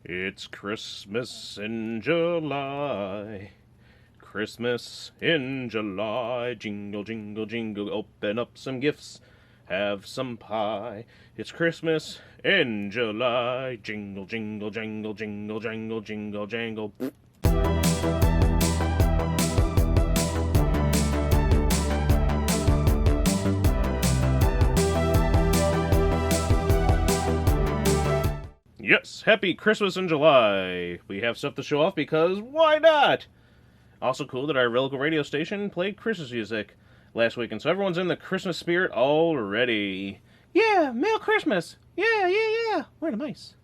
It's Christmas in July. Christmas in July. Jingle, jingle, jingle. Open up some gifts. Have some pie. It's Christmas in July. Jingle, jingle, jangle, jingle, jangle, jingle, jangle. Yes, happy Christmas in July. We have stuff to show off because why not? Also cool that our local radio station played Christmas music last week, and so everyone's in the Christmas spirit already. Yeah, Merry Christmas. Yeah. We're the mice.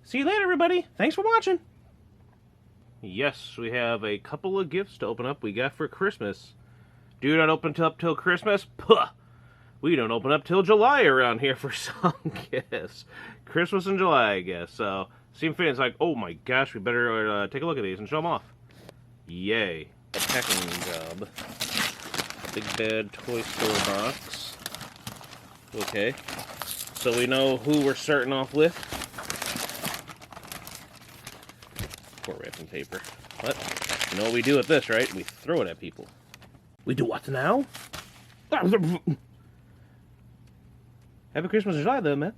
See you later, everybody. Thanks for watching. Yes, we have a couple of gifts to open up we got for Christmas. Do not open up till Christmas? Puh! We don't open up till July around here for some gifts. Christmas in July, I guess. So, seemed fitting. It's like, oh my gosh, we better take a look at these and show them off. Yay. A packing job. Big bad toy store box. Okay. So we know who we're starting off with. Poor wrapping paper. But, you know what we do with this, right? We throw it at people. We do what now? Happy Christmas in July, though, man.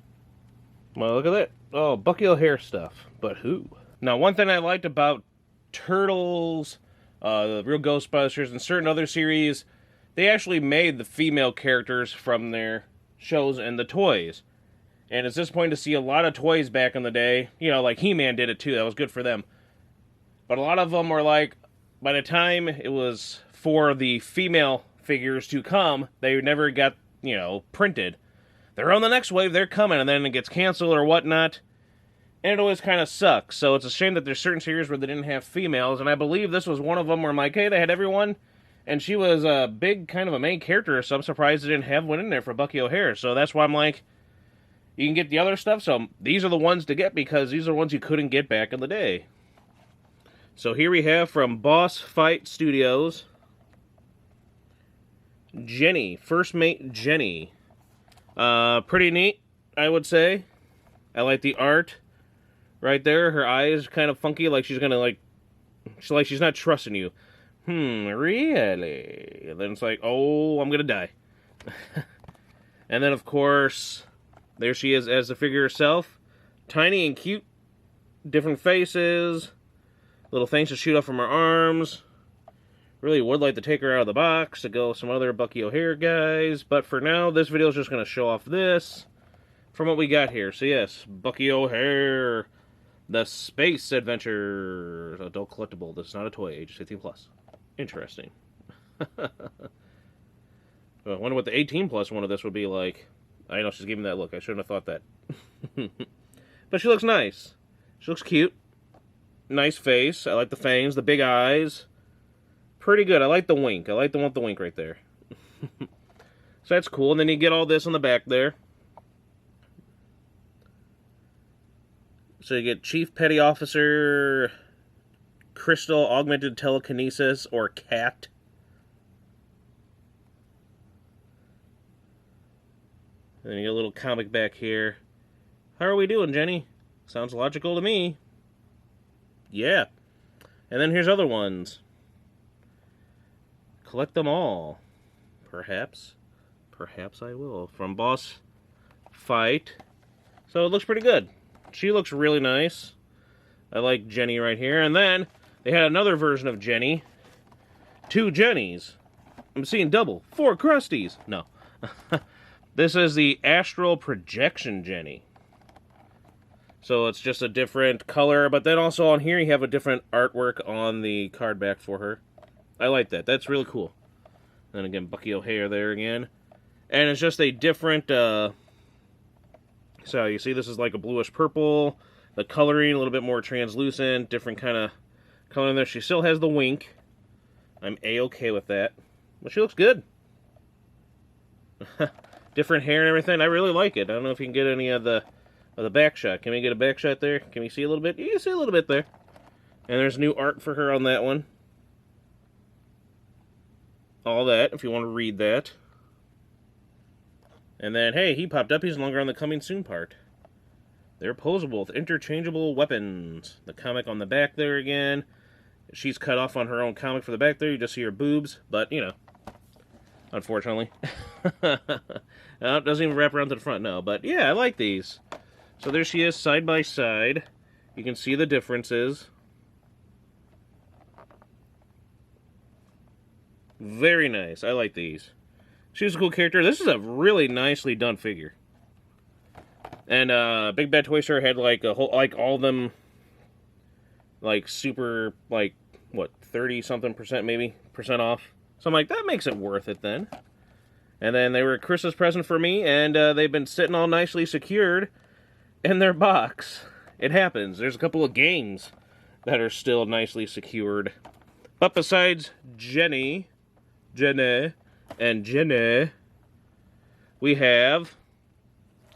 Well, look at that. Oh, Bucky Hare stuff. But who? Now, one thing I liked about Turtles, the Real Ghostbusters, and certain other series, they actually made the female characters from their shows and the toys. And it's disappointing to see a lot of toys back in the day. You know, like He-Man did it, too. That was good for them. But a lot of them were like, by the time it was for the female figures to come, they never got, printed. They're on the next wave, they're coming, and then it gets canceled or whatnot. And it always kind of sucks. So it's a shame that there's certain series where they didn't have females, and I believe this was one of them where I'm like, hey, they had everyone, and she was a big kind of a main character, so I'm surprised they didn't have one in there for Bucky Hare. So that's why I'm like, you can get the other stuff, so these are the ones to get because these are the ones you couldn't get back in the day. So here we have from Boss Fight Studios, Jenny, First Mate Jenny. Pretty neat, I would say. I like the art right there. Her eyes kind of funky, like she's gonna she's not trusting you. Really? And then it's like, oh, I'm gonna die. And then of course, there she is as the figure herself, tiny and cute, different faces, little things to shoot off from her arms. Really would like to take her out of the box to go with some other Bucky Hare guys. But for now, this video is just going to show off this from what we got here. So yes, Bucky Hare, The Space Adventure. Adult collectible. This is not a toy. Age 15+. Interesting. I wonder what the 18+ one of this would be like. I know she's giving that look. I shouldn't have thought that. But she looks nice. She looks cute. Nice face. I like the fangs, the big eyes. Pretty good. I like the wink. I like the one with the wink right there. So that's cool. And then you get all this on the back there. So you get Chief Petty Officer, Crystal Augmented Telekinesis, or CAT. And then you get a little comic back here. How are we doing, Jenny? Sounds logical to me. Yeah. And then here's other ones. Collect them all. Perhaps. Perhaps I will. From Boss Fight. So it looks pretty good. She looks really nice. I like Jenny right here. And then they had another version of Jenny. 2 Jennies. I'm seeing double. 4 Krusties. No. This is the Astral Projection Jenny. So it's just a different color. But then also on here you have a different artwork on the card back for her. I like that. That's really cool. Then again, Bucky Hare there again. And it's just a different, so you see this is like a bluish purple. The coloring, a little bit more translucent. Different kind of color in there. She still has the wink. I'm A-okay with that. But she looks good. Different hair and everything. I really like it. I don't know if you can get any of the back shot. Can we get a back shot there? Can we see a little bit? You can see a little bit there. And there's new art for her on that one. All that, if you want to read that. And then, hey, he popped up. He's no longer on the coming soon part. They're posable with interchangeable weapons. The comic on the back there again. She's cut off on her own comic for the back there. You just see her boobs, but, you know, unfortunately. It doesn't even wrap around to the front, no. But, yeah, I like these. So there she is, side by side. You can see the differences. Very nice. I like these. She's a cool character. This is a really nicely done figure. And Big Bad Toy Store had like a whole, like all of them, like super, like what, 30-something% maybe percent off. So I'm like, that makes it worth it then. And then they were a Christmas present for me, and they've been sitting all nicely secured in their box. It happens. There's a couple of games that are still nicely secured. But besides Jenny, and Jenny, we have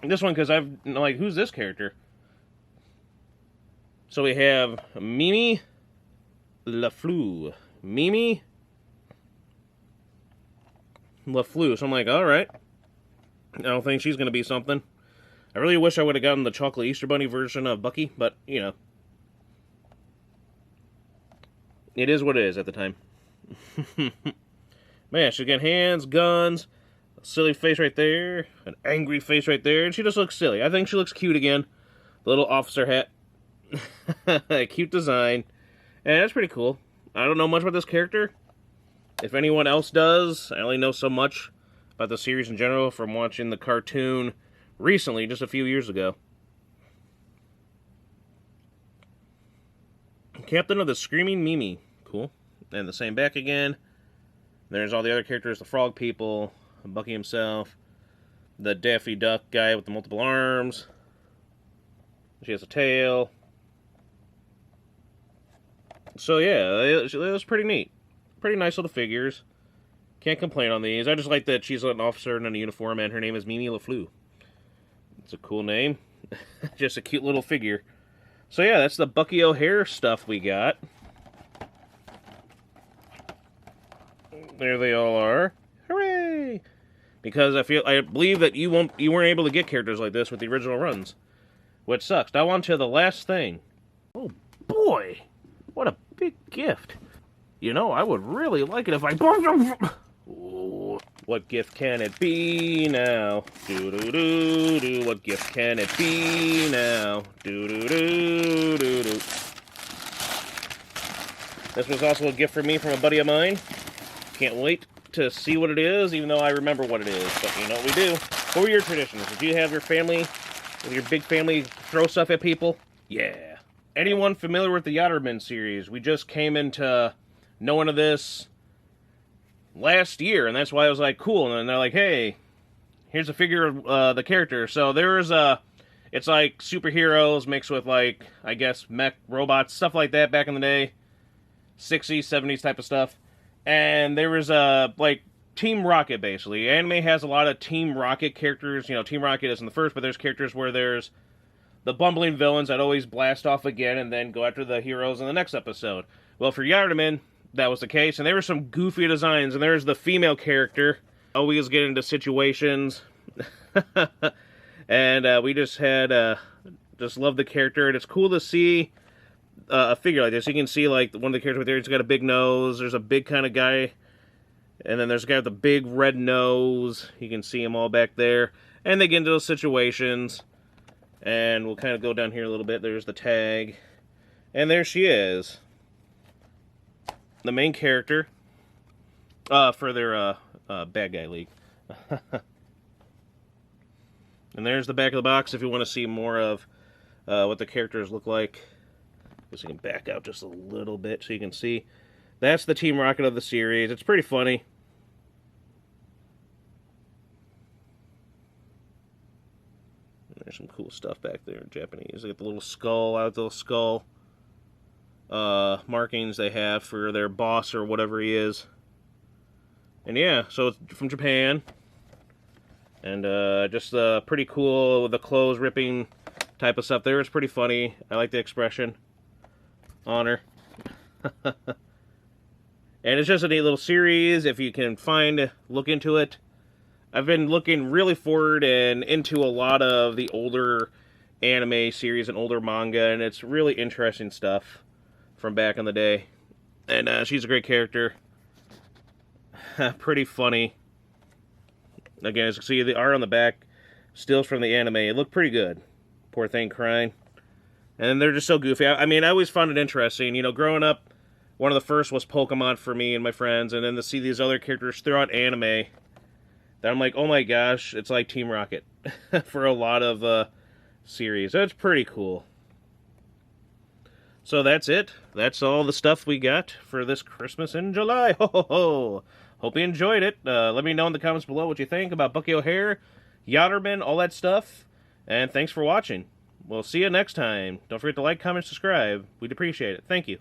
this one, because I've, like, who's this character? So we have Mimi LaFleur. Mimi LaFleur. So I'm like, alright. I don't think she's going to be something. I really wish I would have gotten the chocolate Easter Bunny version of Bucky, but, you know. It is what it is at the time. Man, she's got hands, guns, a silly face right there, an angry face right there, and she just looks silly. I think she looks cute again. The little officer hat. Cute design. And that's pretty cool. I don't know much about this character. If anyone else does, I only know so much about the series in general from watching the cartoon recently, just a few years ago. Captain of the Screaming Mimi. Cool. And the same back again. There's all the other characters, the frog people, Bucky himself, the Daffy Duck guy with the multiple arms. She has a tail. So yeah, it was pretty neat. Pretty nice little figures. Can't complain on these. I just like that she's an officer in a uniform and her name is Mimi LaFleur. It's a cool name. Just a cute little figure. So yeah, that's the Bucky O'Hare stuff we got. There they all are. Hooray! Because I believe that you weren't able to get characters like this with the original runs, which sucks. Now on to the last thing. Oh boy, what a big gift! You know, I would really like it if I. Ooh, what gift can it be now? Do do do do. What gift can it be now? Do do do do do. This was also a gift for me from a buddy of mine. Can't wait to see what it is, even though I remember what it is. But you know what we do. What were your traditions? Did you have your family, with your big family, throw stuff at people? Yeah. Anyone familiar with the Yatterman series? We just came into knowing of this last year, and that's why I was like, cool. And then they're like, hey, here's a figure of the character. So there's it's like superheroes mixed with, like, I guess, mech robots, stuff like that back in the day. 60s, 70s type of stuff. And there was like Team Rocket, basically. Anime has a lot of Team Rocket characters. You know, Team Rocket isn't the first, but there's characters where there's the bumbling villains that always blast off again and then go after the heroes in the next episode. Well, for Yatterman, that was the case, and there were some goofy designs, and there's the female character. Always get into situations. And we just had, just love the character, and it's cool to see a figure like this. You can see, like, one of the characters right there, he's got a big nose. There's a big kind of guy. And then there's a guy with a big red nose. You can see him all back there. And they get into those situations. And we'll kind of go down here a little bit. There's the tag. And there she is. The main character. For their bad guy league. And there's the back of the box if you want to see more of what the characters look like. Guess you can back out just a little bit so you can see. That's the Team Rocket of the series. It's pretty funny. There's some cool stuff back there in Japanese. They got the little skull, out the little skull markings they have for their boss or whatever he is. And yeah, so it's from Japan. And just pretty cool with the clothes ripping type of stuff there. It's pretty funny. I like the expression. Honor. And it's just a neat little series. If you can look into it. I've been looking really forward and into a lot of the older anime series and older manga, and it's really interesting stuff from back in the day. And she's a great character. Pretty funny. Again, as you can see, the art on the back, stills from the anime. It looked pretty good. Poor thing crying. And they're just so goofy. I mean, I always found it interesting. You know, growing up, one of the first was Pokemon for me and my friends, and then to see these other characters throughout anime, that I'm like, oh my gosh, it's like Team Rocket for a lot of series. That's pretty cool. So that's it. That's all the stuff we got for this Christmas in July. Ho ho ho! Hope you enjoyed it. Let me know in the comments below what you think about Bucky Hare, Yatterman, all that stuff. And thanks for watching. We'll see you next time. Don't forget to like, comment, subscribe. We'd appreciate it. Thank you.